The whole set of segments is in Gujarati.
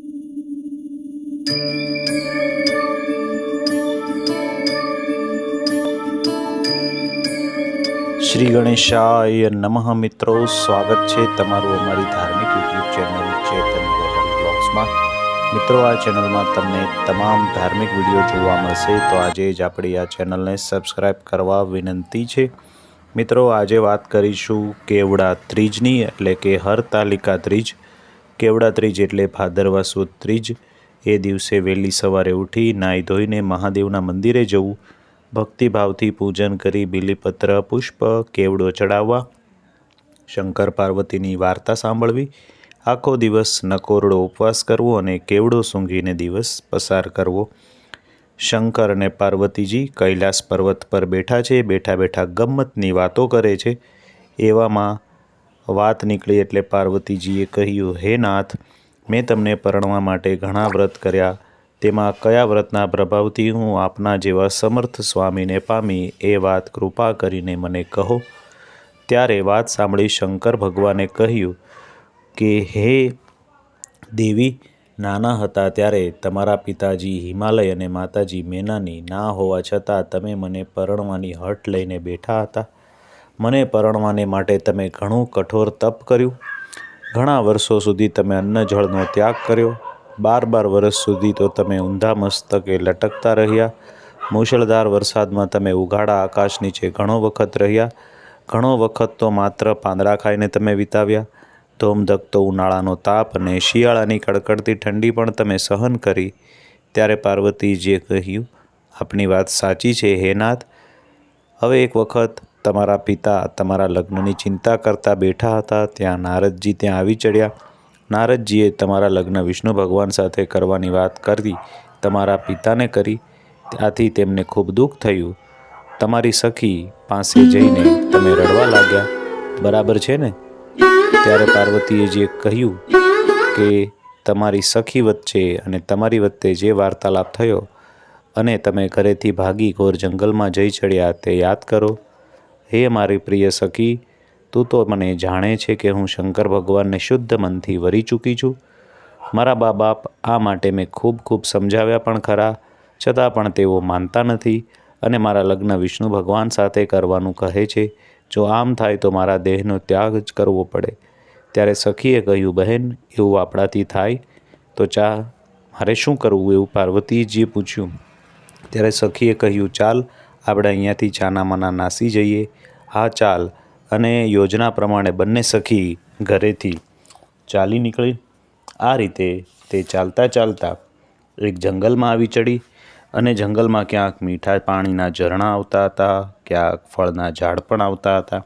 શ્રી ગણેશાય નમઃ મિત્રો, સ્વાગત છે તમારું અમારી ધાર્મિક યુટ્યુબ ચેનલ ચેતન ગોહિલ બ્લોગ્સમાં। મિત્રો, આ ચેનલમાં તમને તમામ ધાર્મિક વિડીયો જોવા મળશે, તો આજે જ આપણી આ ચેનલને સબસ્ક્રાઈબ કરવા વિનંતી છે। મિત્રો, આજે વાત કરીશું કેવડા ત્રીજની, એટલે કે હરતાલિકા ત્રીજ। કેવડા ત્રીજ એટલે ભાદરવા સુદ ત્રીજ। એ દિવસે વહેલી સવારે ઉઠી નાહી ધોઈને મહાદેવના મંદિરે જવું, ભક્તિભાવથી પૂજન કરી બીલીપત્ર પુષ્પ કેવડો ચડાવવા, શંકર પાર્વતીની વાર્તા સાંભળવી, આખો દિવસ નકોરડો ઉપવાસ કરવો અને કેવડો સૂંઘીને દિવસ પસાર કરવો। શંકર અને પાર્વતીજી કૈલાસ પર્વત પર બેઠા છે। બેઠા બેઠા ગમ્મતની વાતો કરે છે। એવામાં વાત નીકળી એટલે પાર્વતીજીએ કહ્યું, હે નાથ, મેં તમને પરણવા માટે ઘણા વ્રત કર્યા, તેમાં કયા વ્રતના પ્રભાવથી હું આપના જેવા સમર્થ સ્વામીને પામી, એ વાત કૃપા કરીને મને કહો। ત્યારે વાત સાંભળી શંકર ભગવાને કહ્યું કે, હે દેવી, નાના હતા ત્યારે તમારા પિતાજી હિમાલય અને માતાજી મેનાની ના હોવા છતાં તમે મને પરણવાની હઠ લઈને બેઠા હતા। મને પરણવાને માટે તમે ઘણું કઠોર તપ કર્યું, ઘણા વર્ષો સુધી તમે અન્ન જળનો ત્યાગ કર્યો, 12 વર્ષ સુધી તો તમે ઊંધા મસ્તકે લટકતા રહ્યા, મુશળધાર વરસાદમાં તમે ઉઘાડા આકાશ નીચે ઘણો વખત રહ્યા, ઘણો વખત તો માત્ર પાંદડા ખાઈને તમે વિતાવ્યા, ધોમધકતો ઉનાળાનો તાપ અને શિયાળાની કડકડતી ઠંડી પણ તમે સહન કરી। ત્યારે પાર્વતીજીએ કહ્યું, આપની વાત સાચી છે હે નાથ। હવે એક વખત તમારા પિતા તમારા લગ્નની ચિંતા કરતા બેઠા હતા, ત્યાં નારદજી ત્યાં આવી ચડ્યા। નારદજીએ તમારા લગ્ન વિષ્ણુ ભગવાન સાથે કરવાની વાત કરી તમારા પિતાને કરી, ત્યાંથી તેમને ખૂબ દુઃખ થયું। તમારી સખી પાસે જઈને તમે રડવા લાગ્યા, બરાબર છે ને? ત્યારે પાર્વતીજીએ કહ્યું કે તમારી સખી વચ્ચે અને તમારી વચ્ચે જે વાર્તાલાપ થયો અને તમે ઘરેથી ભાગી ઘોર જંગલમાં જઈ ચડ્યા, તે યાદ કરો। હે મારી પ્રિય સખી, તું તો મને જાણે છે કે હું શંકર ભગવાનને શુદ્ધ મનથી વરી ચૂકી છું। મારા બા બાપ આ માટે મેં ખૂબ ખૂબ સમજાવ્યા પણ ખરા, છતાં પણ તેઓ માનતા નથી અને મારા લગ્ન વિષ્ણુ ભગવાન સાથે કરવાનું કહે છે। જો આમ થાય તો મારા દેહનો ત્યાગ જ કરવો પડે। ત્યારે સખીએ કહ્યું, બહેન, એવું આપણાથી થાય તો મારે શું કરવું, એવું પાર્વતીજીએ પૂછ્યું। ત્યારે સખીએ કહ્યું, ચાલ આપણે અહીંયાથી છાનામાના નાસી જઈએ। હા ચાલ। અને યોજના પ્રમાણે બંને સખી ઘરેથી ચાલી નીકળી। આ રીતે તે ચાલતા ચાલતા એક જંગલમાં આવી ચડી અને જંગલમાં ક્યાંક મીઠા પાણીના ઝરણા આવતા હતા, ક્યાંક ફળના ઝાડ પણ આવતા હતા।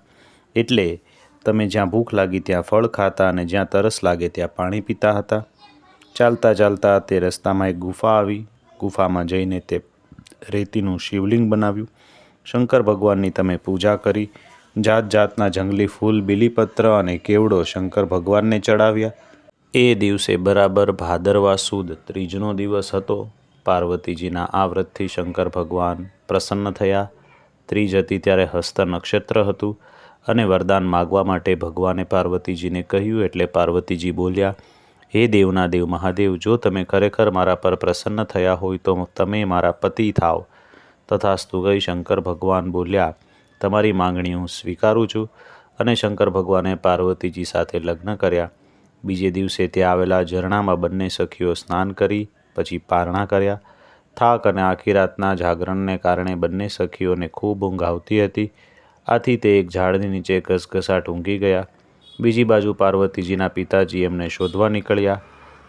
એટલે તમે જ્યાં ભૂખ લાગી ત્યાં ફળ ખાતા અને જ્યાં તરસ લાગે ત્યાં પાણી પીતા હતા। ચાલતા ચાલતા તે રસ્તામાં એક ગુફા આવી। ગુફામાં જઈને તે રેતીનું શિવલિંગ બનાવ્યું, શંકર ભગવાનની તમે પૂજા કરી, જાત જાતના જંગલી ફૂલ, બીલીપત્ર અને કેવડો શંકર ભગવાનને ચડાવ્યા। એ દિવસે બરાબર ભાદરવા સુદ ત્રીજનો દિવસ હતો। પાર્વતીજીના આ વ્રતથી શંકર ભગવાન પ્રસન્ન થયા। ત્રીજ હતી ત્યારે હસ્ત નક્ષત્ર હતું અને વરદાન માગવા માટે ભગવાને પાર્વતીજીને કહ્યું, એટલે પાર્વતીજી બોલ્યા, હે દેવના દેવ મહાદેવ, જો તમે ખરેખર મારા પર પ્રસન્ન થયા હોય તો તમે મારા પતિ થાવ। તથાસ્તુ કહી શંકર ભગવાન બોલ્યા, તમારી માંગણી હું સ્વીકારું છું। અને શંકર ભગવાને પાર્વતીજી સાથે લગ્ન કર્યા। બીજે દિવસે ત્યાં આવેલા ઝરણામાં બંને સખીઓ સ્નાન કરી પછી પારણા કર્યા। થાક અને આખી રાતના જાગરણને કારણે બંને સખીઓને ખૂબ ઊંઘ આવતી હતી, આથી તે એક ઝાડની નીચે ઘસઘસાટ ઊંઘી ગયા। બીજી બાજુ પાર્વતીજીના પિતાજી એમને શોધવા નીકળ્યા,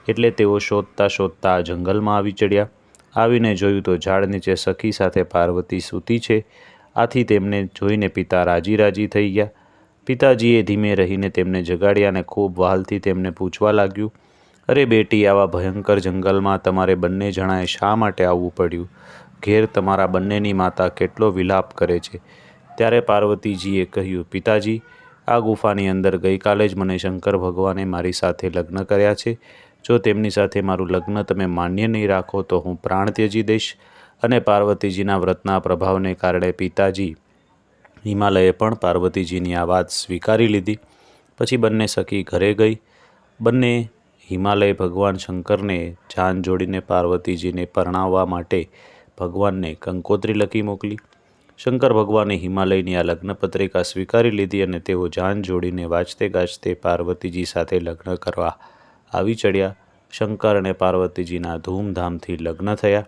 એટલે તેઓ શોધતા શોધતા જંગલમાં આવી ચડ્યા। આવીને જોયું તો ઝાડ નીચે સખી સાથે પાર્વતી સૂતી છે, આથી તેમને જોઈને પિતા રાજી રાજી થઈ ગયા। પિતાજીએ ધીમે રહીને તેમને જગાડ્યા અને ખૂબ વહાલથી તેમને પૂછવા લાગ્યું, અરે બેટી, આવા ભયંકર જંગલમાં તમારે બંને જણાએ શા માટે આવવું પડ્યું? ઘેર તમારા બંનેની માતા કેટલો વિલાપ કરે છે। ત્યારે પાર્વતીજીએ કહ્યું, પિતાજી, આ ગુફાની અંદર ગઈકાલે જ મને શંકર ભગવાને મારી સાથે લગ્ન કર્યા છે। જો તેમની સાથે મારું લગ્ન તમે માન્ય નહીં રાખો તો હું પ્રાણ ત્યજી દઈશ। અને પાર્વતીજીના વ્રતના પ્રભાવને કારણે પિતાજી હિમાલયે પણ પાર્વતીજીની આ વાત સ્વીકારી લીધી। પછી બંને સખી ઘરે ગઈ। બંને હિમાલય ભગવાન શંકરને જાન જોડીને પાર્વતીજીને પરણાવવા માટે ભગવાનને કંકોત્રી લખી મોકલી. શંકર ભગવાને હિમાલયની આ લગ્ન પત્રિકા સ્વીકારી લીધી અને તેઓ જાન જોડીને વાજતે ગાજતે પાર્વતીજી સાથે લગ્ન કરવા આવી ચડ્યા. શંકર અને પાર્વતીજીના ધૂમધામથી લગ્ન થયા.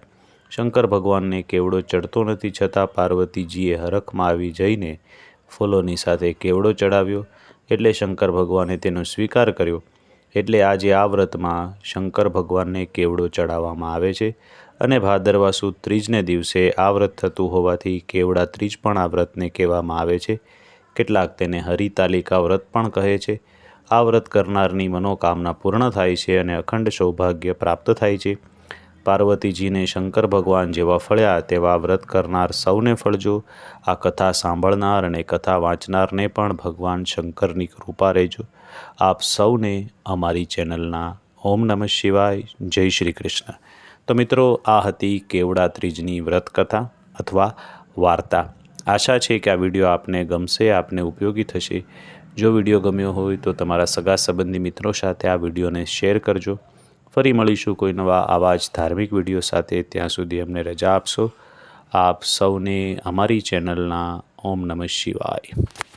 શંકર ભગવાનને કેવડો ચડતો નથી, છતાં પાર્વતીજીએ હરખમાં આવી જઈને ફૂલોની સાથે કેવડો ચડાવ્યો, એટલે શંકર ભગવાને તેનો સ્વીકાર કર્યો. એટલે આજે આ વ્રતમાં શંકર ભગવાનને કેવડો ચડાવવામાં આવે છે અને ભાદરવા સુદ ત્રીજને દિવસે આ વ્રત થતું હોવાથી કેવડા ત્રીજ પણ આ વ્રતને કહેવામાં આવે છે. કેટલાક તેને હરિતાલિકા વ્રત પણ કહે છે. આ વ્રત કરનારની મનોકામના પૂર્ણ થાય છે અને અખંડ સૌભાગ્ય પ્રાપ્ત થાય છે. પાર્વતીજીને શંકર ભગવાન જેવા ફળ્યા તેવા વ્રત કરનાર સૌને ફળજો. આ કથા સાંભળનાર અને કથા વાંચનારને પણ ભગવાન શંકરની કૃપા રહેજો. આપ સૌને અમારી ચેનલના ઓમ નમઃ શિવાય. જય શ્રી કૃષ્ણ. તો મિત્રો, આ હતી કેવડા ત્રીજની વ્રત કથા અથવા વાર્તા. આશા છે કે આ વિડીયો આપને ગમશે, આપને ઉપયોગી થશે. જો વિડીયો ગમ્યો હોય તો તમારા સગા સંબંધી મિત્રો સાથે આ વિડીયોને શેર કરજો. ફરી મળીશું કોઈ નવા આવા જ ધાર્મિક વિડીયો સાથે. ત્યાં સુધી અમને રજા આપશો. આપ સૌને અમારી ચેનલના ઓમ નમઃ શિવાય.